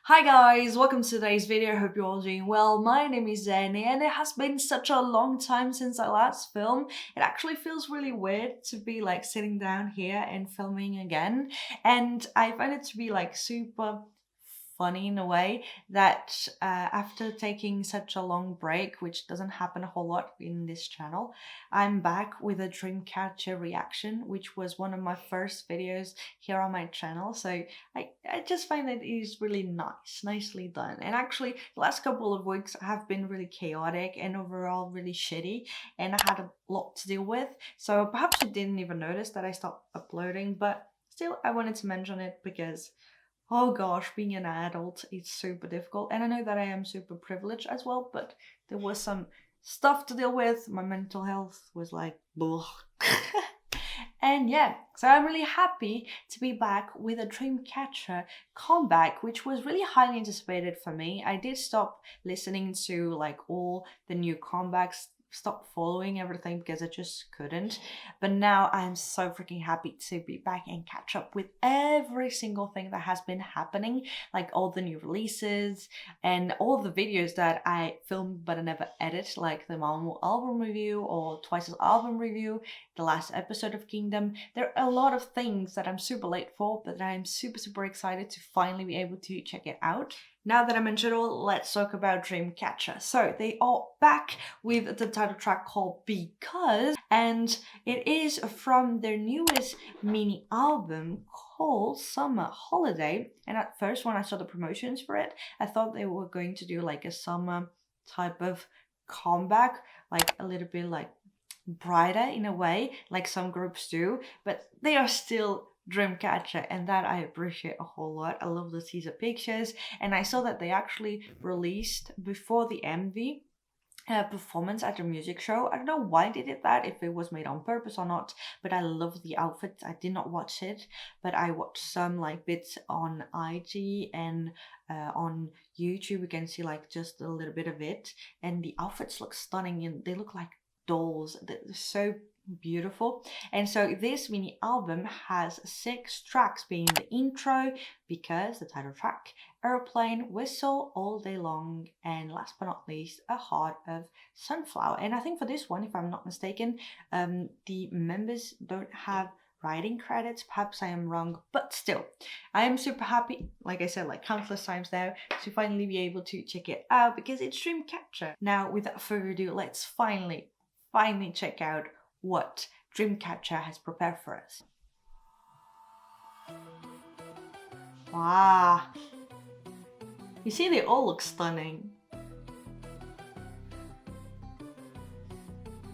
Hi guys, welcome to today's video. I hope you're all doing well. My name is Zane and it has been such a long time since I last filmed. It actually feels really weird to be like sitting down here and filming again. And I find it to be like super funny in a way that after taking such a long break, which doesn't happen a whole lot in this channel, I'm back with a Dreamcatcher reaction, which was one of my first videos here on my channel. So I just find that it is really nicely done. And actually, the last couple of weeks have been really chaotic and overall really shitty, and I had a lot to deal with. So perhaps you didn't even notice that I stopped uploading, but still, I wanted to mention it because oh gosh, being an adult is super difficult. And I know that I am super privileged as well, but there was some stuff to deal with. My mental health was like, ugh. And yeah, so I'm really happy to be back with a Dreamcatcher comeback, which was really highly anticipated for me. I did stop listening to like all the new comebacks, stop following everything because I just couldn't. But now I'm so freaking happy to be back and catch up with every single thing that has been happening, like all the new releases and all the videos that I filmed but I never edit, like the Malmo album review or Twice's album review, the last episode of Kingdom. There are a lot of things that I'm super late for, but I'm super excited to finally be able to check it out. Now that I mentioned it all, let's talk about Dreamcatcher. So they are back with the title track called Because, and it is from their newest mini album called Summer Holiday. And at first when I saw the promotions for it, I thought they were going to do like a summer type of comeback, like a little bit like brighter in a way, like some groups do, but they are still Dreamcatcher, and that I appreciate a whole lot. I love the teaser pictures, and I saw that they actually released before the MV performance at the music show. I don't know why they did that, if it was made on purpose or not, but I love the outfits. I did not watch it, but I watched some like bits on IG and on YouTube. You can see like just a little bit of it, and the outfits look stunning and they look like dolls. They're so beautiful. And so this mini album has 6 tracks, being the intro, Because, the title track, Airplane, Whistle, All Day Long, and last but not least, A Heart of Sunflower. And I think for this one, if I'm not mistaken, the members don't have writing credits. Perhaps I am wrong, but still, I am super happy, like I said like countless times now, to finally be able to check it out because it's Dreamcatcher. Now without further ado, let's finally check out what Dreamcatcher has prepared for us. Wow, you see, they all look stunning.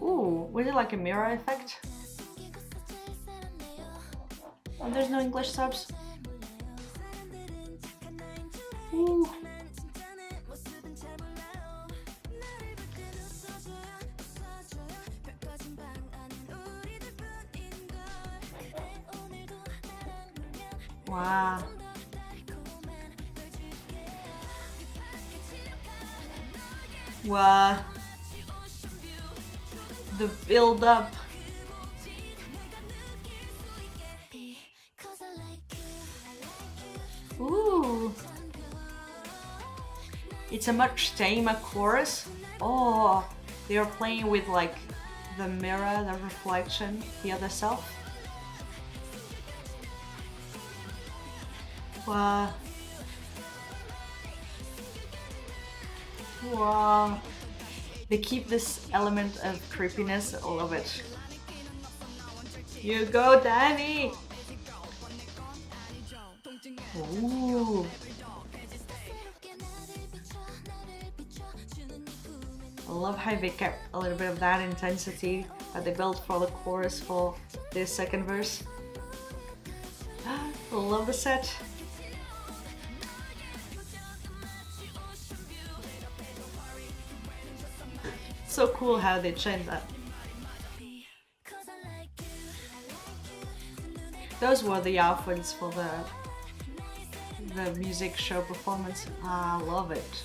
Ooh, was it like a mirror effect? Oh, there's no English subs. Ooh. Wow. Wow. The build up. Ooh. It's a much tamer chorus. Oh, they are playing with like the mirror, the reflection, the other self. Wow. Wow. They keep this element of creepiness. I love it. You go, Danny! Ooh. I love how they kept a little bit of that intensity that they built for the chorus for this second verse. I love the set. So cool how they changed that. Those were the outfits for the music show performance. I love it.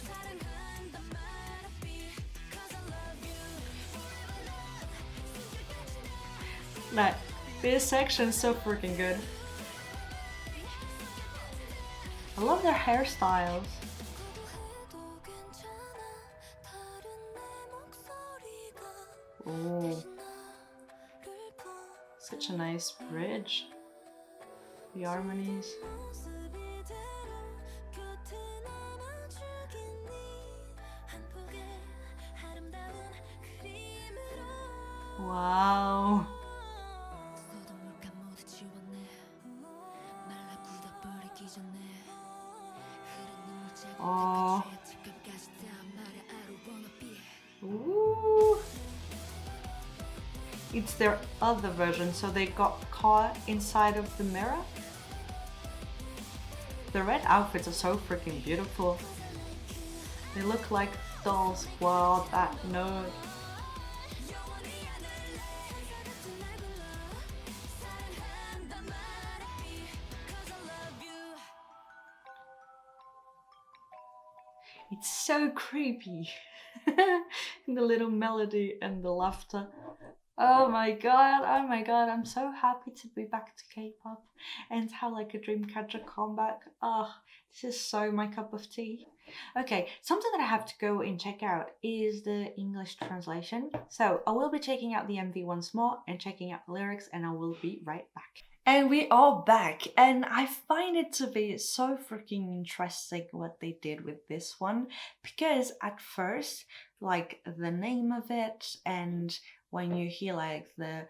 Like, this section's so freaking good. I love their hairstyles. Oh, such a nice bridge. The harmonies. Wow. Oh. Ooh. It's their other version, so they got caught inside of the mirror. The red outfits are so freaking beautiful. They look like dolls. Wow, that note. It's so creepy. The little melody and the laughter. Oh my god, I'm so happy to be back to K-pop and have like a Dreamcatcher comeback. Oh, this is so my cup of tea. Okay, something that I have to go and check out is the English translation. So I will be checking out the MV once more and checking out the lyrics, and I will be right back. And we are back, and I find it to be so freaking interesting what they did with this one, because at first, like the name of it, and when you hear like the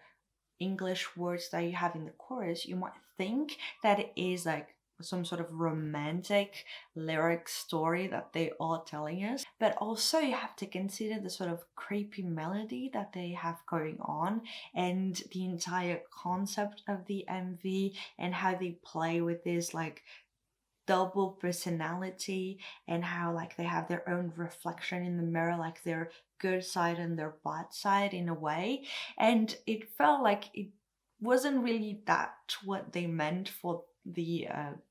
English words that you have in the chorus, you might think that it is like some sort of romantic lyric story that they are telling us. But also you have to consider the sort of creepy melody that they have going on and the entire concept of the MV and how they play with this like double personality and how like they have their own reflection in the mirror, like their good side and their bad side in a way. And it felt like it wasn't really that what they meant for the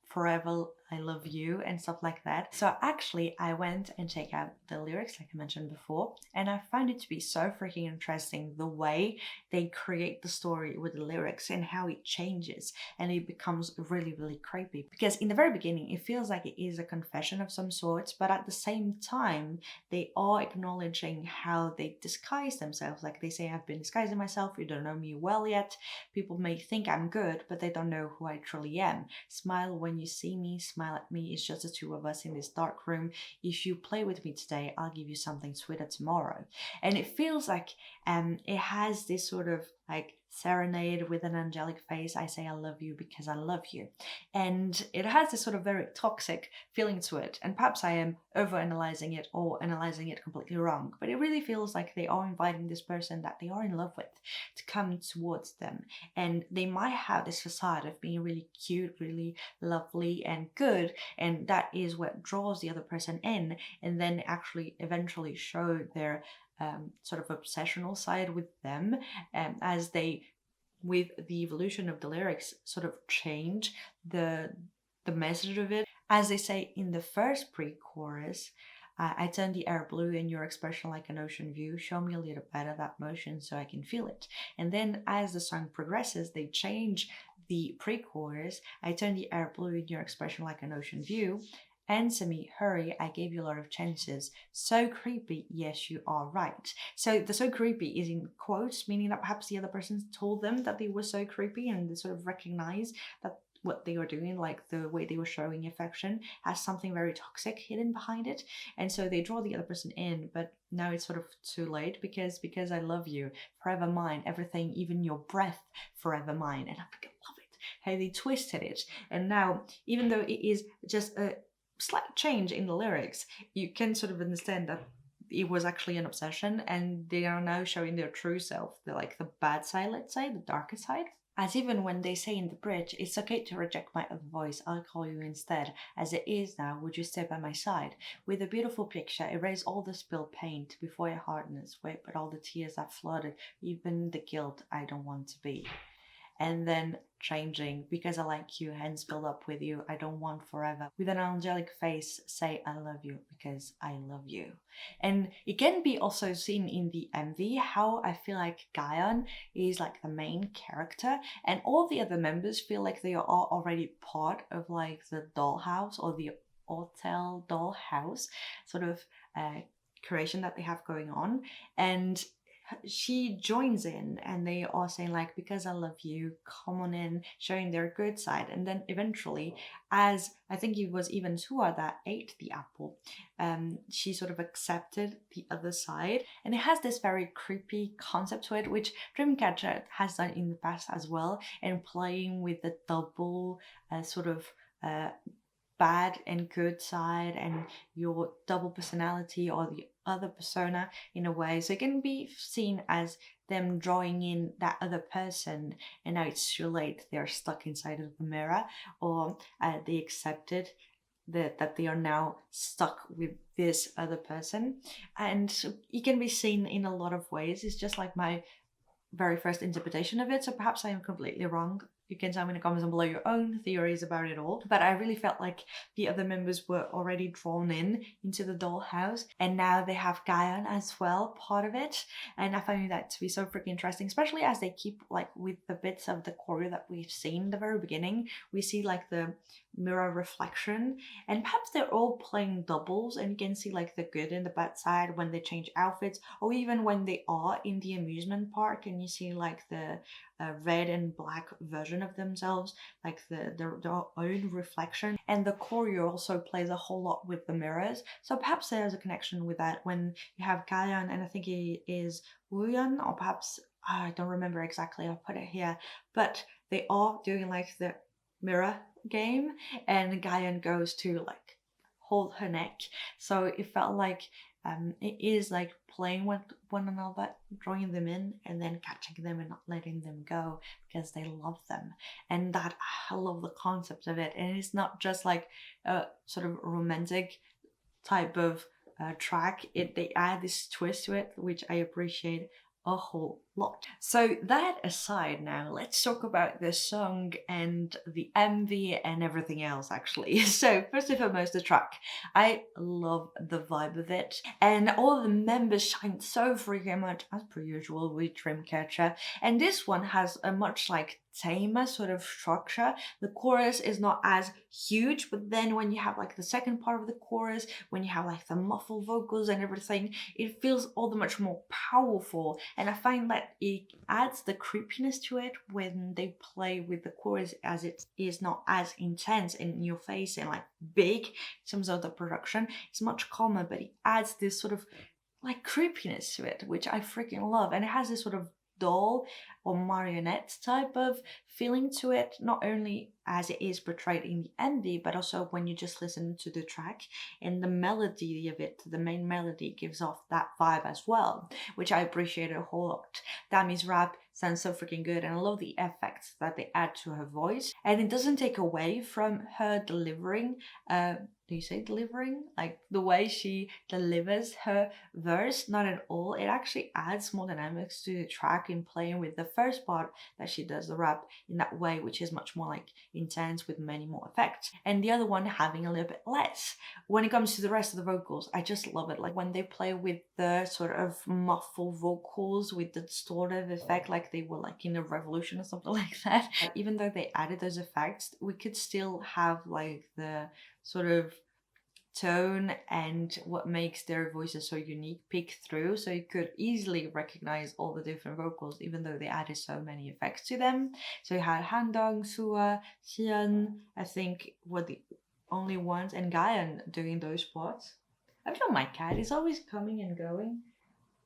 forever I love you and stuff like that. So actually I went and checked out the lyrics like I mentioned before, and I found it to be so freaking interesting the way they create the story with the lyrics and how it changes and it becomes really, really creepy. Because in the very beginning it feels like it is a confession of some sort, but at the same time they are acknowledging how they disguise themselves. Like they say, I've been disguising myself, you don't know me well yet, people may think I'm good but they don't know who I truly am. Smile when you see me, smile at me, it's just the two of us in this dark room. If you play with me today, I'll give you something sweeter tomorrow. And it feels like it has this sort of like serenade with an angelic face. I say I love you because I love you. And it has this sort of very toxic feeling to it. And perhaps I am overanalyzing it or analyzing it completely wrong. But it really feels like they are inviting this person that they are in love with to come towards them. And they might have this facade of being really cute, really lovely and good. And that is what draws the other person in. And then actually eventually show their sort of obsessional side with them as they, with the evolution of the lyrics, sort of change the message of it. As they say in the first pre-chorus, I turn the air blue in your expression like an ocean view. Show me a little better that motion so I can feel it. And then as the song progresses, they change the pre-chorus. I turn the air blue in your expression like an ocean view. Answer me, hurry, I gave you a lot of chances. So creepy, yes, you are right. So the so creepy is in quotes, meaning that perhaps the other person told them that they were so creepy and they sort of recognize that what they were doing, like the way they were showing affection, has something very toxic hidden behind it. And so they draw the other person in, but now it's sort of too late because I love you, forever mine, everything, even your breath, forever mine. And I freaking love it, how they twisted it. And now, even though it is just a slight change in the lyrics, you can sort of understand that it was actually an obsession and they are now showing their true self, the bad side, let's say, the darker side. As even when they say in the bridge, it's okay to reject my other voice, I'll call you instead. As it is now, would you stay by my side? With a beautiful picture, erase all the spilled paint before your hardness, wipe but all the tears that flooded, even the guilt I don't want to be. And then changing, because I like you, hands filled up with you, I don't want forever. With an angelic face, say I love you because I love you. And it can be also seen in the MV how I feel like Gayeon is like the main character and all the other members feel like they are already part of like the dollhouse or the hotel dollhouse sort of creation that they have going on. And she joins in and they are saying like, because I love you, come on in, showing their good side. And then eventually, as I think it was even Sua that ate the apple, she sort of accepted the other side. And it has this very creepy concept to it, which Dreamcatcher has done in the past as well, and playing with the double sort of bad and good side and your double personality or the other persona in a way. So it can be seen as them drawing in that other person, and now it's too late, they're stuck inside of the mirror, or they accepted that they are now stuck with this other person. And it can be seen in a lot of ways. It's just like my very first interpretation of it, so perhaps I am completely wrong. You can tell me in the comments below your own theories about it all. But I really felt like the other members were already drawn in into the dollhouse, and now they have Gaian as well, part of it. And I find that to be so freaking interesting, especially as they keep like with the bits of the choreo that we've seen in the very beginning. We see like the mirror reflection, and perhaps they're all playing doubles, and you can see like the good and the bad side when they change outfits, or even when they are in the amusement park and you see like the red and black version of themselves, like their own reflection. And the choreo also plays a whole lot with the mirrors, so perhaps there's a connection with that when you have Gaian, and I think he is Wuyan, or perhaps I don't remember exactly, I'll put it here, but they are doing like the mirror game, and Gaian goes to like hold her neck, so it felt like it is like playing with one another, drawing them in and then catching them and not letting them go because they love them. And that, I love the concept of it. And it's not just like a sort of romantic type of track. They add this twist to it, which I appreciate a whole lot. So that aside, now let's talk about the song and the MV and everything else actually. So first and foremost, the track. I love the vibe of it, and all the members shine so freaking much, as per usual with Dreamcatcher. And this one has a much like tamer sort of structure. The chorus is not as huge, but then when you have like the second part of the chorus, when you have like the muffled vocals and everything, it feels all the much more powerful. And I find that it adds the creepiness to it when they play with the chorus, as it is not as intense in your face and like big in terms of the production. It's much calmer, but it adds this sort of like creepiness to it, which I freaking love. And it has this sort of doll or marionette type of feeling to it, not only as it is portrayed in the MV, but also when you just listen to the track, and the melody of it, the main melody gives off that vibe as well, which I appreciate a whole lot. Dami's rap sounds so freaking good, and I love the effects that they add to her voice, and it doesn't take away from her delivering. Do you say delivering? Like the way she delivers her verse? Not at all. It actually adds more dynamics to the track in playing with the first part that she does the rap in that way, which is much more like intense with many more effects, and the other one having a little bit less. When it comes to the rest of the vocals, I just love it. Like when they play with the sort of muffled vocals with the distorted effect, like they were like in a revolution or something like that. Even though they added those effects, we could still have like the sort of tone and what makes their voices so unique peek through, so you could easily recognize all the different vocals even though they added so many effects to them. So you had Handong, Sua, Xian, I think were the only ones, and Gaian doing those parts. I feel my cat is always coming and going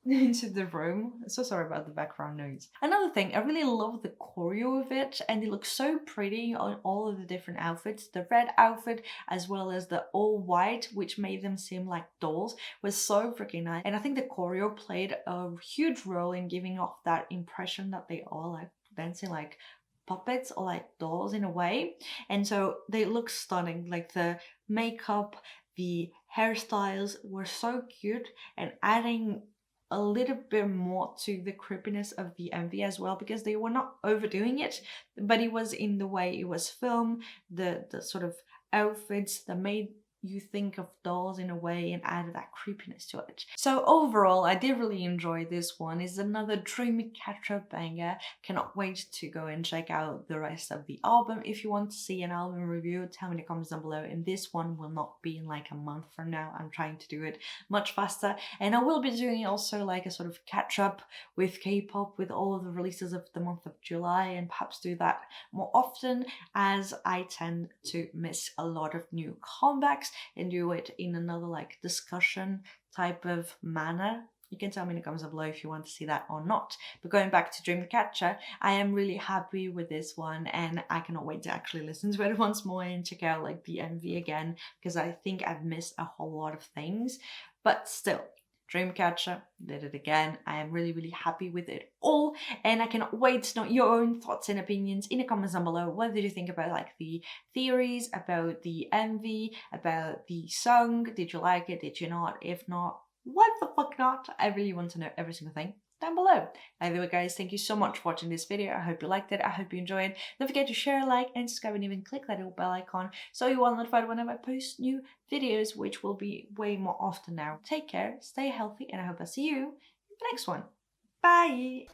into the room. So sorry about the background noise. Another thing, I really love the choreo of it, and it looks so pretty on all of the different outfits. The red outfit as well as the all white, which made them seem like dolls, was so freaking nice. And I think the choreo played a huge role in giving off that impression that they all like dancing like puppets or like dolls in a way. And so they look stunning. Like the makeup, the hairstyles were so cute, and adding a little bit more to the creepiness of the MV as well, because they were not overdoing it, but it was in the way it was filmed, the sort of outfits that made you think of dolls in a way and added that creepiness to it. So overall, I did really enjoy this one. It's another Dreamcatcher banger. Cannot wait to go and check out the rest of the album. If you want to see an album review, tell me in the comments down below. And this one will not be in like a month from now. I'm trying to do it much faster. And I will be doing also like a sort of catch up with K-pop with all of the releases of the month of July, and perhaps do that more often, as I tend to miss a lot of new comebacks, and do it in another like discussion type of manner. You can tell me in the comments below if you want to see that or not. But going back to Dreamcatcher, I am really happy with this one, and I cannot wait to actually listen to it once more and check out like the MV again, because I think I've missed a whole lot of things. But still, Dreamcatcher did it again. I am really happy with it all, and I cannot wait to know your own thoughts and opinions in the comments down below. What did you think about like the theories, about the MV, about the song? Did you like it? Did you not? If not, what the fuck not? I really want to know every single thing down below. Either way, guys, thank you so much for watching this video. I hope you liked it. I hope you enjoyed. Don't forget to share, like, and subscribe, and even click that little bell icon so you are notified whenever I post new videos, which will be way more often now. Take care, stay healthy, and I hope I see you in the next one. Bye!